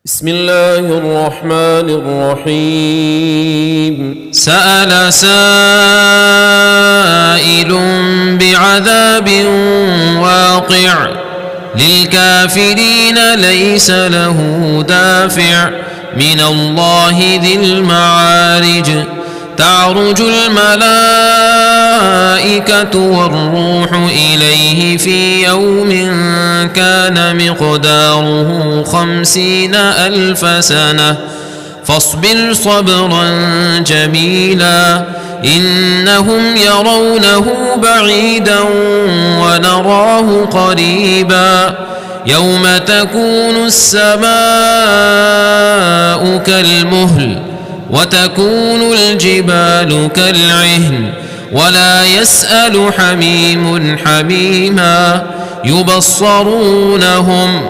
بسم الله الرحمن الرحيم. سأل سائل بعذاب واقع للكافرين ليس له دافع من الله ذي المعارج تعرج الملائكة والروح إليه في يوم كان مقداره 50,000 سنة فاصبر صبرا جميلا إنهم يرونه بعيدا ونراه قريبا يوم تكون السماء كالمهل وتكون الجبال كالعهن ولا يسأل حميم حميما يبصرونهم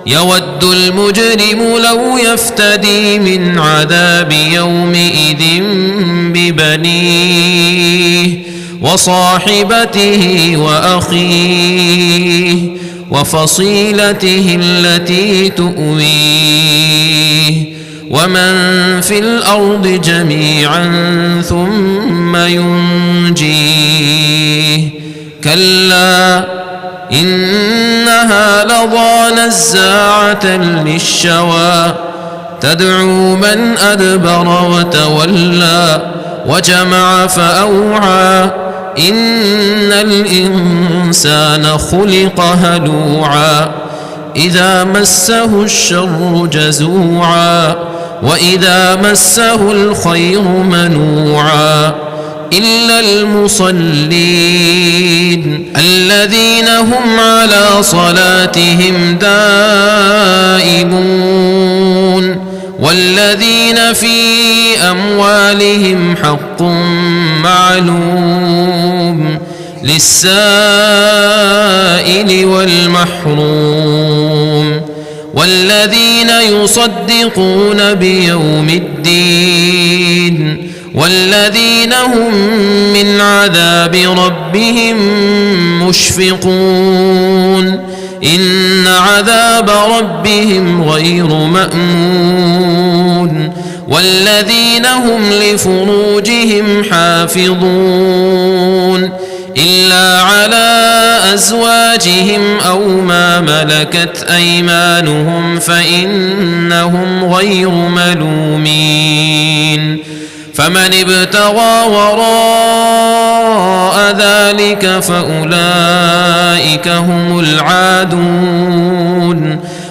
يود المجرم لو يفتدي من عذاب يومئذ ببنيه وصاحبته وأخيه وفصيلته التي تؤويه ومن في الأرض جميعا ثم ينجيه كلا إنها لظى نزاعة للشوى تدعو من أدبر وتولى وجمع فأوعى إن الإنسان خلق هلوعا إذا مسه الشر جزوعا وإذا مسه الخير منوعا إلا المصلين الذين هم على صلاتهم دائمون والذين في أموالهم حق معلوم للسائل والمحروم والذين يصدقون بيوم الدين والذين هم من عذاب ربهم مشفقون إن عذاب ربهم غير مأمون والذين هم لفروجهم حافظون إلا على أزواجهم أو ما ملكت أيمانهم فإنهم غير ملومين فمن ابتغى وراء ذلك فأولئك هم العادون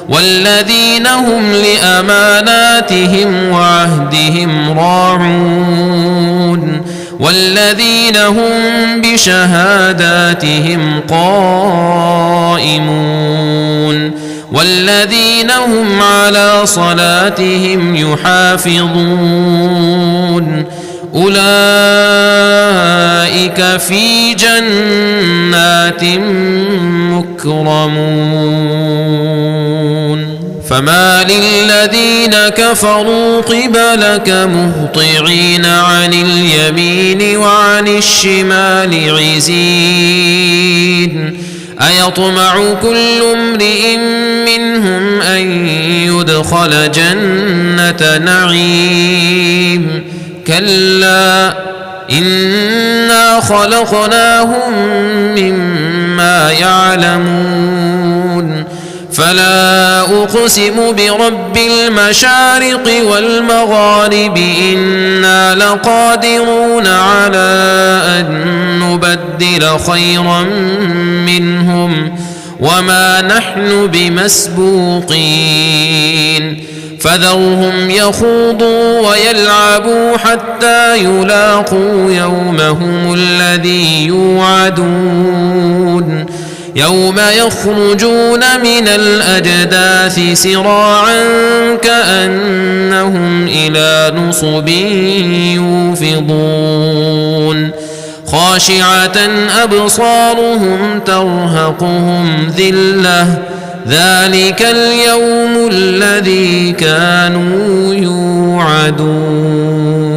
والذين هم لأماناتهم وعهدهم راعون والذين هم بشهاداتهم قائمون والذين هم على صلاتهم يحافظون أولئك في جنات مكرمون فما للذين كفروا قبلك مهطعين عن اليمين وعن الشمال عزين أيطمع كل امرئ منهم أن يدخل جنة نعيم كلا إنا خلقناهم مما يعلمون فلا أقسم برب المشارق والمغارب إنا لقادرون على أن نبدل خيرا منهم وما نحن بمسبوقين فذرهم يخوضوا ويلعبوا حتى يلاقوا يومهم الذي يوعدون يوم يخرجون من الأجداث سراعا كأنهم إلى نصب يوفضون خاشعة أبصارهم ترهقهم ذلة ذلك اليوم الذي كانوا يوعدون.